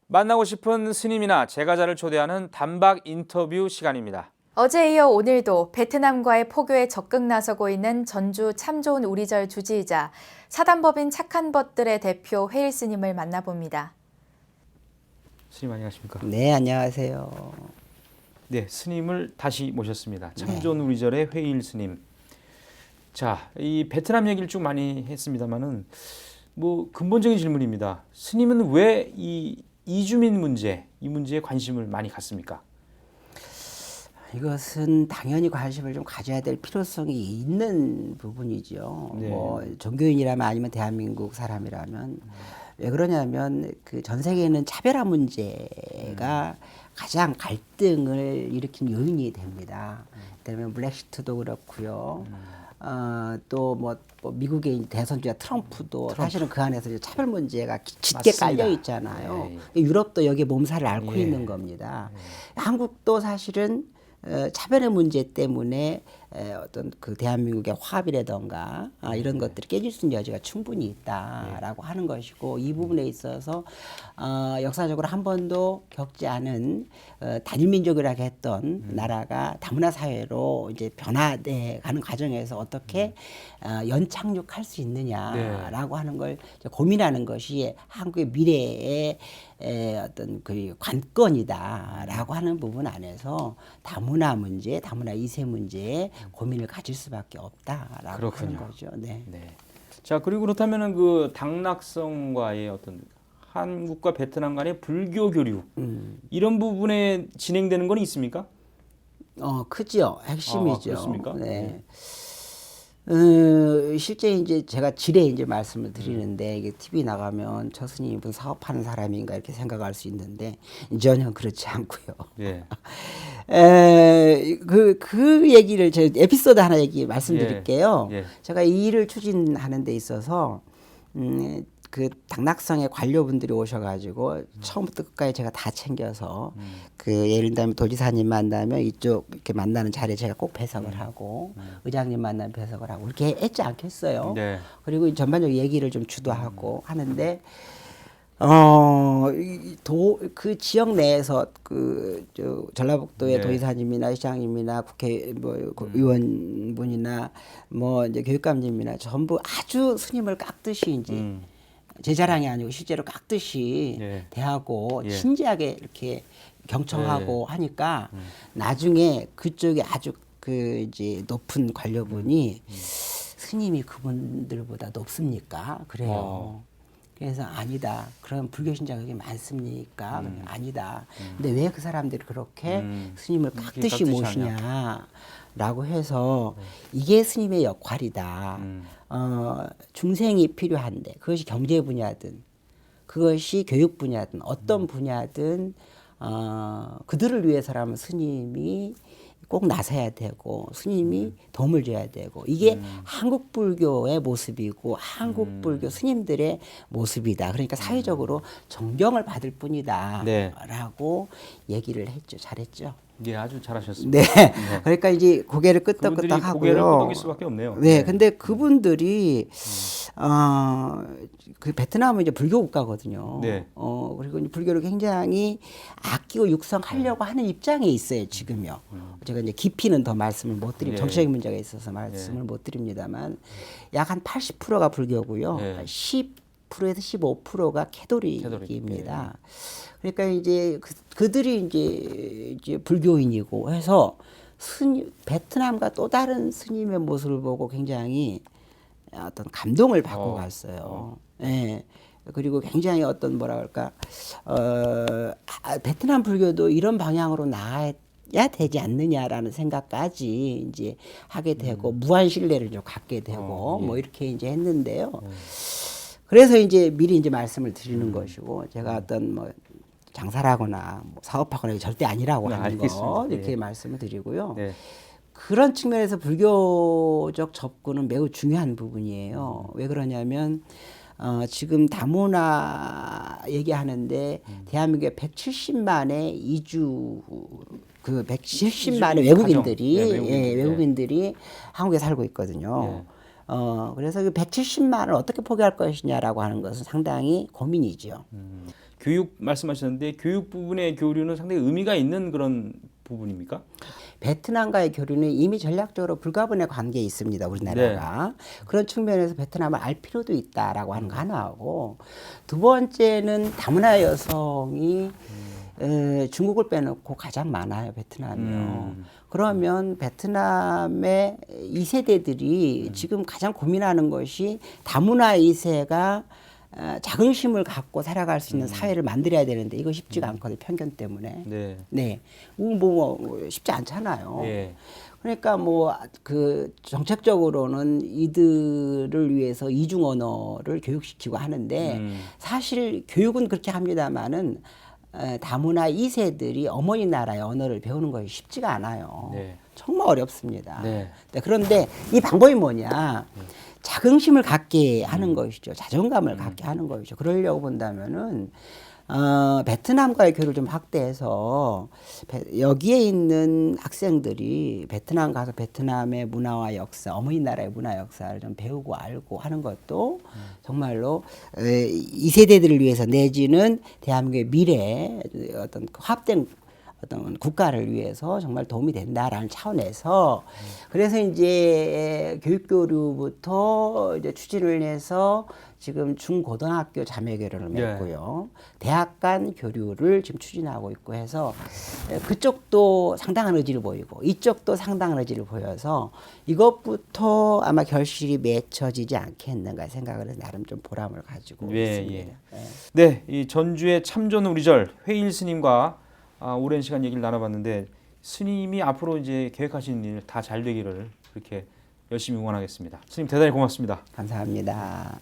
만나고 싶은 스님이나 제가자를 초대하는 단박 인터뷰 시간입니다. 어제에 이어 오늘도 베트남과의 포교에 적극 나서고 있는 전주 참 좋은 우리절 주지이자 사단법인 착한 벗들의 대표 회일 스님을 만나봅니다. 스님 안녕하십니까? 네, 안녕하세요. 네, 스님을 다시 모셨습니다. 참 좋은 우리절의 회일 스님. 자, 이 베트남 얘기를 쭉 많이 했습니다만은 뭐 근본적인 질문입니다. 스님은 왜 이 이주민 문제, 이 문제에 관심을 많이 갖습니까? 이것은 당연히 관심을 좀 가져야 될 필요성이 있는 부분이죠. 네. 뭐 종교인이라면 아니면 대한민국 사람이라면 왜 그러냐면 그 전 세계에는 차별화 문제가 가장 갈등을 일으킨 요인이 됩니다. 그다음에 블랙시트도 그렇고요. 또 뭐 미국의 대선주자 트럼프도 사실은 그 안에서 이제 차별 문제가 짙게 맞습니다. 깔려 있잖아요. 예, 유럽도 여기에 몸살을 앓고 예. 있는 겁니다. 한국도 사실은 차별의 문제 때문에 어떤 그 대한민국의 화합이라던가 이런 것들이 깨질 수 있는 여지가 충분히 있다라고 하는 것이고, 이 부분에 있어서 역사적으로 한 번도 겪지 않은 단일민족이라고 했던 나라가 다문화 사회로 이제 변화돼 가는 과정에서 어떻게 연착륙할 수 있느냐라고 하는 걸 이제 고민하는 것이 한국의 미래의 어떤 그 관건이다라고 하는 부분 안에서 다문화 문제, 다문화 2세 문제에 고민을 가질 수밖에 없다라고 그렇군요. 하는 거죠. 네. 네. 자, 그리고 그렇다면은 그 당락성과의 어떤 한국과 베트남 간의 불교 교류 이런 부분에 진행되는 건 있습니까? 크죠. 핵심이죠. 그렇습니까? 네. 실제 이제 제가 지레 이제 말씀을 드리는데, 이게 TV 나가면 저 스님이 무슨 사업하는 사람인가 이렇게 생각할 수 있는데 전혀 그렇지 않고요. 예. 그 얘기를 제 에피소드 하나 얘기 말씀드릴게요. 예. 제가 이 일을 추진하는 데 있어서 그 당락성의 관료분들이 오셔가지고 처음부터 끝까지 제가 다 챙겨서 그 예를 들면 도지사님 만나면 이쪽 이렇게 만나는 자리에 제가 꼭 배석을 하고 의장님 만나면 배석을 하고 이렇게 했지 않겠어요. 네. 그리고 전반적 얘기를 좀 주도하고 하는데 그 지역 내에서 전라북도의 네. 도지사님이나 시장님이나 국회 의원분이나 뭐 이제 교육감님이나 전부 아주 스님을 깎듯이 이제 제 자랑이 아니고 실제로 깎듯이 예. 대하고 예. 진지하게 이렇게 경청하고 하니까 나중에 그쪽에 아주 그 이제 높은 관료분이 스님이 그분들보다 높습니까? 그래요. 그래서 아니다. 그럼 불교 신자가 그렇게 많습니까? 아니다. 근데 왜 그 사람들이 그렇게 스님을 깎듯이 깎듯이 모시냐라고 해서 이게 스님의 역할이다. 중생이 필요한데 그것이 경제 분야든 그것이 교육 분야든 어떤 분야든 그들을 위해서라면 스님이 꼭 나서야 되고 스님이 도움을 줘야 되고 이게 한국 불교의 모습이고 한국 불교 스님들의 모습이다. 그러니까 사회적으로 존경을 받을 뿐이다. 네. 라고 얘기를 했죠. 잘했죠. 예, 아주 잘하셨습니다. 네. 그러니까 이제 고개를 그분들이 끄덕끄덕 고개를 하고요. 끄덕일 수밖에 없네요. 네. 근데 그분들이 그 베트남은 이제 불교 국가거든요. 네. 그리고 이제 불교를 굉장히 아끼고 육성하려고 하는 입장에 있어요, 지금요. 제가 이제 깊이는 더 말씀을 못 드리고 예. 정치적인 문제가 있어서 말씀을 못 드립니다만 약 한 80%가 불교고요. 예. 10%에서 15%가 캐도릭입니다. 그러니까 이제 그들이 이제 불교인이고 해서 베트남과 또 다른 스님의 모습을 보고 굉장히 어떤 감동을 받고 갔어요. 예. 그리고 굉장히 어떤 뭐라 그럴까, 베트남 불교도 이런 방향으로 나아야 되지 않느냐라는 생각까지 이제 하게 되고 무한 신뢰를 좀 갖게 되고 뭐 이렇게 이제 했는데요. 그래서 이제 미리 이제 말씀을 드리는 것이고, 제가 어떤 뭐 장사를 하거나 뭐 사업하거나 이게 절대 아니라고 하는 알겠습니다. 거 이렇게 예. 말씀을 드리고요. 네. 그런 측면에서 불교적 접근은 매우 중요한 부분이에요. 왜 그러냐면 지금 다문화 얘기하는데 대한민국에 170만의 이주 그 170만의 외국인들이 가정. 네, 외국인들이 한국에 살고 있거든요. 그래서 그 170만을 어떻게 포기할 것이냐라고 하는 것은 상당히 고민이죠. 교육 말씀하셨는데 교육 부분의 교류는 상당히 의미가 있는 그런 부분입니까? 베트남과의 교류는 이미 전략적으로 불가분의 관계에 있습니다. 우리나라가. 그런 측면에서 베트남을 알 필요도 있다라고 하는 거 하나하고, 두 번째는 다문화 여성이 중국을 빼놓고 가장 많아요. 베트남이요. 그러면 베트남의 2세대들이 지금 가장 고민하는 것이 다문화 2세가 자긍심을 갖고 살아갈 수 있는 사회를 만들어야 되는데 이거 쉽지가 않거든요. 편견 때문에. 네. 네. 뭐 쉽지 않잖아요. 예. 그러니까 뭐 그 정책적으로는 이들을 위해서 이중 언어를 교육시키고 하는데 사실 교육은 그렇게 합니다마는 다문화 2세들이 어머니 나라의 언어를 배우는 것이 쉽지가 않아요. 네. 정말 어렵습니다. 네. 그런데 이 방법이 뭐냐? 자긍심을 갖게 하는 것이죠. 자존감을 갖게 하는 것이죠. 그러려고 본다면은 베트남과의 교류를 좀 확대해서 여기에 있는 학생들이 베트남 가서 베트남의 문화와 역사, 어머니 나라의 문화 역사를 좀 배우고 알고 하는 것도 정말로 이 세대들을 위해서 내지는 대한민국의 미래 어떤 합된 어떤 국가를 위해서 정말 도움이 된다라는 차원에서 그래서 이제 교육교류부터 이제 추진을 해서 지금 중고등학교 자매 교류를 맺고요. 대학 간 교류를 지금 추진하고 있고 해서 그쪽도 상당한 의지를 보이고 이쪽도 상당한 의지를 보여서 이것부터 아마 결실이 맺혀지지 않겠는가 생각을 해서 나름 좀 보람을 가지고 있습니다. 네, 이 전주의 참존 우리절 회일 스님과 오랜 시간 얘기를 나눠봤는데 스님이 앞으로 이제 계획하시는 일 다 잘 되기를 그렇게 열심히 응원하겠습니다. 스님 대단히 고맙습니다. 감사합니다.